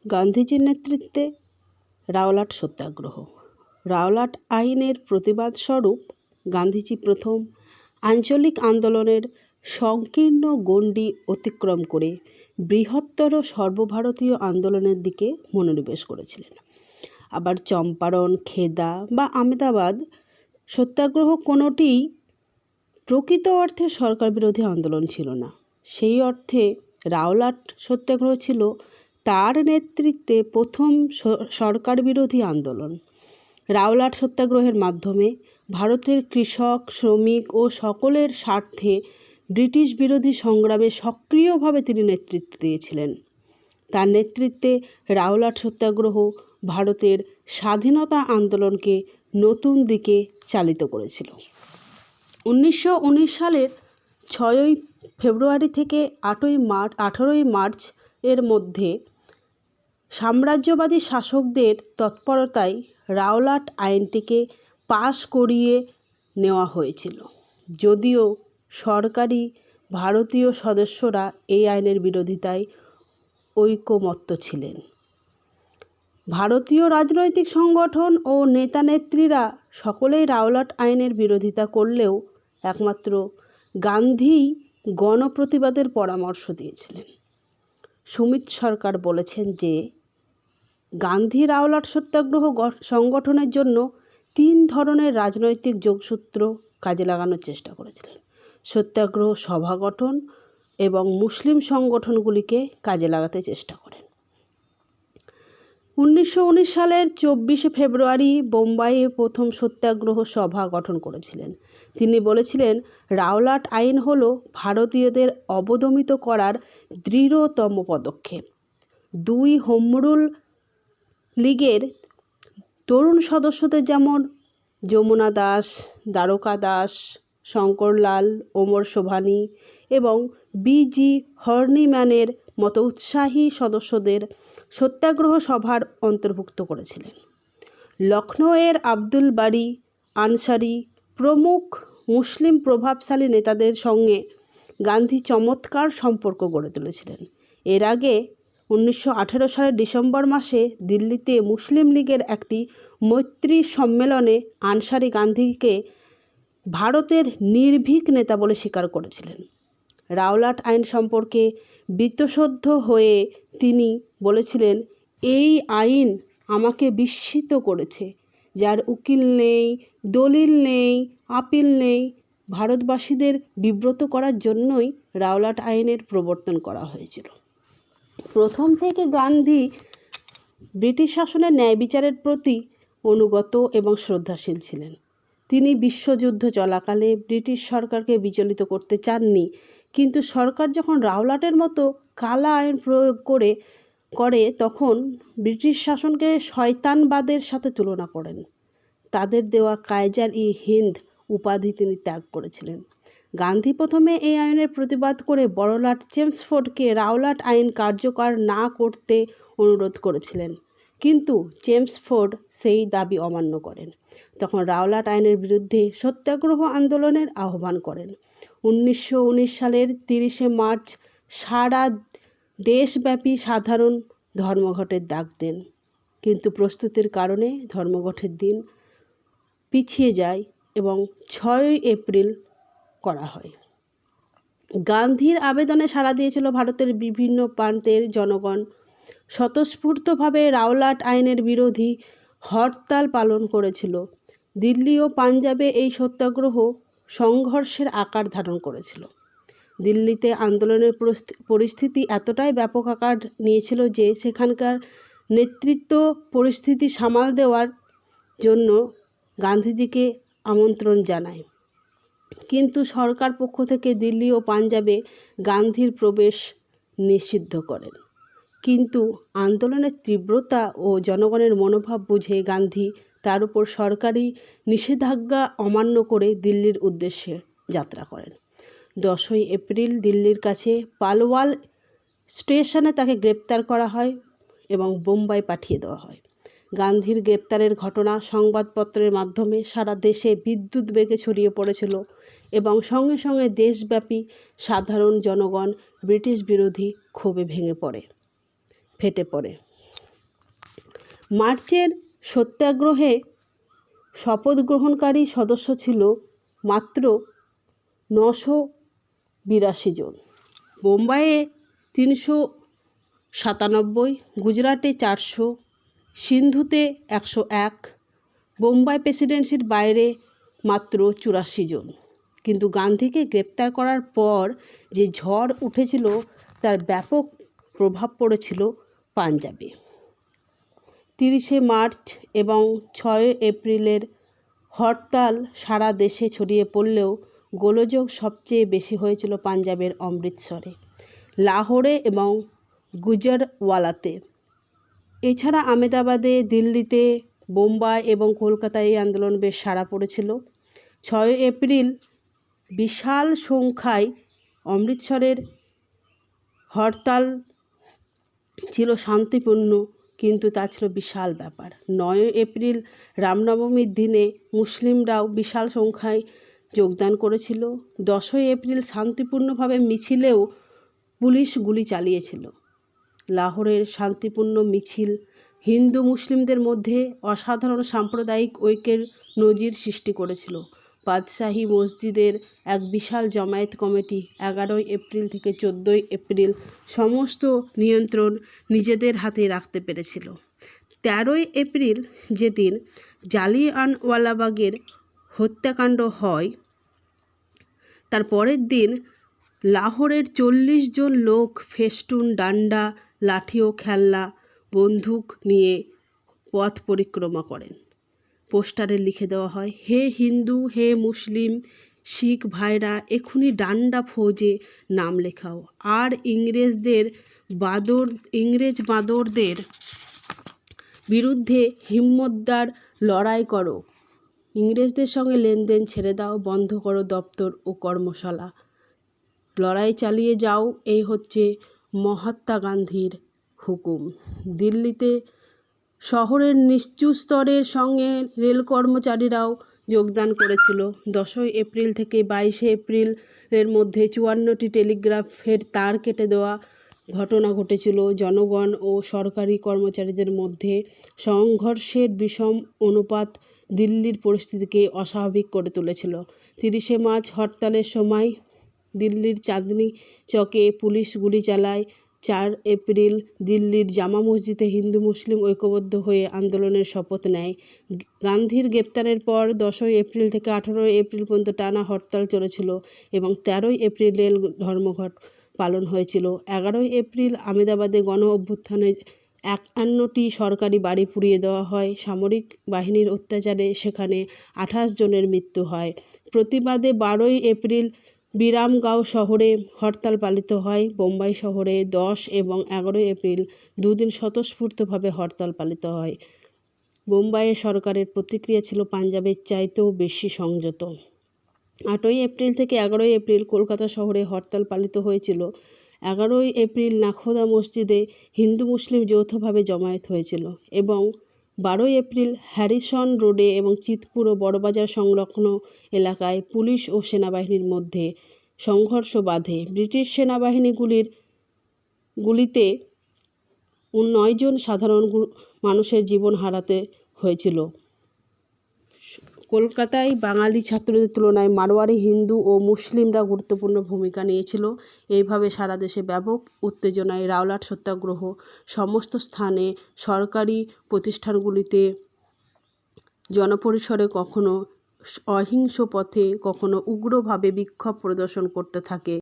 গান্ধীজির নেতৃত্বে রাওলাট সত্যাগ্রহ। রাওলাট আইনের প্রতিবাদ স্বরূপ গান্ধীজি প্রথম আঞ্চলিক আন্দোলনের সংকীর্ণ গণ্ডি অতিক্রম করে বৃহত্তর সর্বভারতীয় আন্দোলনের দিকে মনোনিবেশ করেছিলেন। আবার চম্পারণ, খেদা বা আহমেদাবাদ সত্যাগ্রহ কোনোটিই প্রকৃত অর্থে সরকার বিরোধী আন্দোলন ছিল না। সেই অর্থে রাওলাট সত্যাগ্রহ ছিল তার নেতৃত্বে প্রথম সরকার বিরোধী আন্দোলন। রাওলাট সত্যাগ্রহের মাধ্যমে ভারতের কৃষক, শ্রমিক ও সকলের স্বার্থে ব্রিটিশ বিরোধী সংগ্রামে সক্রিয়ভাবে তিনি নেতৃত্ব দিয়েছিলেন। তার নেতৃত্বে রাওলাট সত্যাগ্রহ ভারতের স্বাধীনতা আন্দোলনকে নতুন দিকে চালিত করেছিল। 1919 সালের 6ই ফেব্রুয়ারি থেকে 18ই মার্চ এর মধ্যে সাম্রাজ্যবাদী শাসকদের তৎপরতায় রাওলাট আইনটিকে পাশ করিয়ে নেওয়া হয়েছিল, যদিও সরকারি ভারতীয় সদস্যরা এই আইনের বিরোধিতায় ঐকমত্য ছিলেন। ভারতীয় রাজনৈতিক সংগঠন ও নেতা-নেত্রীরা সকলেই রাওলাট আইনের বিরোধিতা করলেও একমাত্র গান্ধীই গণপ্রতিবাদের পরামর্শ দিয়েছিলেন। সুমিত সরকার বলেছেন যে গান্ধী রাওলাট সত্যাগ্রহ সংগঠনের জন্য 3 ধরনের রাজনৈতিক যোগসূত্র কাজে লাগানোর চেষ্টা করেছিলেন: সত্যাগ্রহ সভা গঠন এবং মুসলিম সংগঠনগুলিকে কাজে লাগাতে চেষ্টা করেন। 1919 সালের 24শে ফেব্রুয়ারি বোম্বাইয়ে প্রথম সত্যাগ্রহ সভা গঠন করেছিলেন। তিনি বলেছিলেন, রাওলাট আইন হলো ভারতীয়দের অবদমিত করার দৃঢ়তম পদক্ষেপ। 2 হোমরুল লীগের তরুণ সদস্যদের যেমন যমুনা দাস, দ্বারকা দাস, শঙ্করলাল, ওমর শোভানি এবং বি.জি. হর্নিম্যানের মতো উৎসাহী সদস্যদের সত্যাগ্রহ সভার অন্তর্ভুক্ত করেছিলেন। লখনৌয়ের আব্দুল বারী আনসারি প্রমুখ মুসলিম প্রভাবশালী নেতাদের সঙ্গে গান্ধী চমৎকার সম্পর্ক গড়ে তুলেছিলেন। এর আগে 1918 সালের ডিসেম্বর মাসে দিল্লিতে মুসলিম লীগের একটি মৈত্রী সম্মেলনে আনসারি গান্ধীকে ভারতের নির্ভীক নেতা বলে স্বীকার করেছিলেন। রাওলাট আইন সম্পর্কে বীতশ্রদ্ধ হয়ে তিনি বলেছিলেন, এই আইন আমাকে বিস্মিত করেছে, যার উকিল নেই, দলিল নেই, আপিল নেই। ভারতবাসীদের বিব্রত করার জন্যই রাওলাট আইনের প্রবর্তন করা হয়েছিল। প্রথম থেকে গান্ধী ব্রিটিশ শাসনের ন্যায় বিচারের প্রতি অনুগত এবং শ্রদ্ধাশীল ছিলেন। তিনি বিশ্বযুদ্ধ চলাকালে ব্রিটিশ সরকারকে বিচলিত করতে চাননি, কিন্তু সরকার যখন রাওলাটের মতো কালা আইন প্রয়োগ করে তখন ব্রিটিশ শাসনকে শয়তানবাদের সাথে তুলনা করেন। তাদের দেওয়া কায়জার-ই-হিন্দ উপাধি তিনি ত্যাগ করেছিলেন। গান্ধী প্রথমে এই আইনের প্রতিবাদ করে বড়লাট চেমসফোর্ডকে রাওলাট আইন কার্যকর না করতে অনুরোধ করেছিলেন, কিন্তু চেমসফোর্ড সেই দাবি অমান্য করেন। তখন রাওলাট আইনের বিরুদ্ধে সত্যাগ্রহ আন্দোলনের আহ্বান করেন। 1919 সালের 30শে মার্চ সারা দেশব্যাপী সাধারণ ধর্মঘটের ডাক দেন, কিন্তু প্রস্তুতির কারণে ধর্মঘটের দিন পিছিয়ে যায় এবং 6ই এপ্রিল করা হয়। গান্ধীর আবেদনে সাড়া দিয়েছিল ভারতের বিভিন্ন প্রান্তের জনগণ। স্বতঃস্ফূর্তভাবে রাওলাট আইনের বিরোধী হরতাল পালন করেছিল। দিল্লি ও পাঞ্জাবে এই সত্যাগ্রহ সংঘর্ষের আকার ধারণ করেছিল। দিল্লিতে আন্দোলনের পরিস্থিতি এতটাই ব্যাপক আকার নিয়েছিল যে সেখানকার নেতৃত্ব পরিস্থিতি সামাল দেওয়ার জন্য গান্ধীজিকে আমন্ত্রণ জানায়, কিন্তু সরকার পক্ষ থেকে দিল্লি ও পাঞ্জাবে গান্ধীর প্রবেশ নিষিদ্ধ করেন। কিন্তু আন্দোলনের তীব্রতা ও জনগণের মনোভাব বুঝে গান্ধী তার উপর সরকারি নিষেধাজ্ঞা অমান্য করে দিল্লির উদ্দেশ্যে যাত্রা করেন। 10ই এপ্রিল দিল্লির কাছে পালওয়াল স্টেশনে তাকে গ্রেপ্তার করা হয় এবং বোম্বাই পাঠিয়ে দেওয়া হয়। গান্ধীর গ্রেপ্তারের ঘটনা সংবাদপত্রের মাধ্যমে সারা দেশে বিদ্যুৎ বেগে ছড়িয়ে পড়েছিল এবং সঙ্গে সঙ্গে দেশব্যাপী সাধারণ জনগণ ব্রিটিশ বিরোধী ক্ষোভে ফেটে পড়ে। মার্চের সত্যাগ্রহে শপথ গ্রহণকারী সদস্য ছিল মাত্র 982 জন। বোম্বাইয়ে 397, গুজরাটে 400, সিন্ধুতে 101, বোম্বাই প্রেসিডেন্সির বাইরে মাত্র 84 জন। কিন্তু গান্ধীকে গ্রেপ্তার করার পর যে ঝড় উঠেছিল তার ব্যাপক প্রভাব পড়েছিল পাঞ্জাবে। 30শে মার্চ এবং 6 এপ্রিলের হরতাল সারা দেশে ছড়িয়ে পড়লেও গোলযোগ সবচেয়ে বেশি হয়েছিল পাঞ্জাবের অমৃতসরে, লাহোরে এবং গুজরাওয়ালাতে। এছাড়া আহমেদাবাদে, দিল্লিতে, বোম্বাই এবং কলকাতায় এই আন্দোলন বেশ সাড়া পড়েছিল। 6 এপ্রিল বিশাল সংখ্যায় অমৃতসরের হরতাল ছিল শান্তিপূর্ণ, কিন্তু তা ছিল বিশাল ব্যাপার। 9 এপ্রিল রামনবমীর দিনে মুসলিমরাও বিশাল সংখ্যায় যোগদান করেছিল। 10 এপ্রিল শান্তিপূর্ণভাবে মিছিলেও পুলিশ গুলি চালিয়েছিল। লাহোরের শান্তিপূর্ণ মিছিল হিন্দু মুসলিমদের মধ্যে অসাধারণ সাম্প্রদায়িক ঐক্যের নজির সৃষ্টি করেছিল। বাদশাহী মসজিদের এক বিশাল জমায়েত কমিটি 11 এপ্রিল থেকে 14 এপ্রিল সমস্ত নিয়ন্ত্রণ নিজেদের হাতে রাখতে পেরেছিল। 13 এপ্রিল যেদিন জালিয়ানওয়ালাবাগের হত্যাকাণ্ড হয়, তার পরের দিন লাহোরের 40 জন লোক ফেস্টুন, ডান্ডা, লাঠি ও খেলনা বন্দুক নিয়ে পথ পরিক্রমা করেন। পোস্টারে লিখে দেওয়া হয়, হে হিন্দু, হে মুসলিম, শিখ ভাইরা, এখুনি ডান্ডা ফৌজে নাম লেখাও আর ইংরেজ বাঁদরদের বিরুদ্ধে হিম্মতদার লড়াই করো। ইংরেজদের সঙ্গে লেনদেন ছেড়ে দাও, বন্ধ করো দপ্তর ও কর্মশালা, লড়াই চালিয়ে যাও, এই হচ্ছে মহাত্মা গান্ধীর হুকুম। দিল্লিতে শহরের নিচু স্তরের সঙ্গে রেল কর্মচারীরাও যোগদান করেছিল। 10 এপ্রিল থেকে 22 এপ্রিলের মধ্যে 54টি টেলিগ্রাফের তার কেটে দেওয়া ঘটনা ঘটেছিল। জনগণ ও সরকারি কর্মচারীদের মধ্যে সংঘর্ষের বিষম অনুপাত দিল্লির পরিস্থিতিকে অস্বাভাবিক করে তুলেছিল। 30শে মার্চ হরতালের সময় দিল্লির চাঁদনি চকে পুলিশ গুলি চালায়। 4 এপ্রিল দিল্লির জামা মসজিদে হিন্দু মুসলিম ঐক্যবদ্ধ হয়ে আন্দোলনের শপথ নেয়। গান্ধীর গ্রেপ্তারের পর 10 এপ্রিল থেকে 18 এপ্রিল পর্যন্ত টানা হরতাল চলেছিল এবং 13 এপ্রিল রেল ধর্মঘট পালন হয়েছিল। 11 এপ্রিল আহমেদাবাদে গণ অভ্যুত্থানে 51টি সরকারি বাড়ি পুড়িয়ে দেওয়া হয়। সামরিক বাহিনীর অত্যাচারে সেখানে 28 জনের মৃত্যু হয়। প্রতিবাদে 12 এপ্রিল বিরামগাঁও শহরে হরতাল পালিত হয়। বোম্বাই শহরে 10 এবং 11 এপ্রিল দুদিন স্বতঃস্ফূর্তভাবে হরতাল পালিত হয়। বোম্বাইয়ে সরকারের প্রতিক্রিয়া ছিল পাঞ্জাবের চাইতেও বেশি সংযত। 8 এপ্রিল থেকে 11 এপ্রিল কলকাতা শহরে হরতাল পালিত হয়েছিল। 11 এপ্রিল নাখোদা মসজিদে হিন্দু মুসলিম যৌথভাবে জমায়েত হয়েছিল এবং 12 এপ্রিল হ্যারিসন রোডে এবং চিতপুর ও বড়বাজার সংলগ্ন এলাকায় পুলিশ ও সেনাবাহিনীর মধ্যে সংঘর্ষ বাধে। ব্রিটিশ সেনাবাহিনী গুলিতে 9 জন সাধারণ মানুষের জীবন হারাতে হয়েছিল। কলকাতায় বাঙালি ছাত্রদের তুলনায় মারোয়ারি হিন্দু ও মুসলিমরা গুরুত্বপূর্ণ ভূমিকা নিয়েছিল। এইভাবে সারা দেশে ব্যাপক উত্তেজনায় রাওলাট সত্যাগ্রহ সমস্ত স্থানে সরকারি প্রতিষ্ঠানগুলিতে জনপরিসরে কখনো অহিংস পথে কখনো উগ্রভাবে বিক্ষোভ প্রদর্শন করতে থাকে।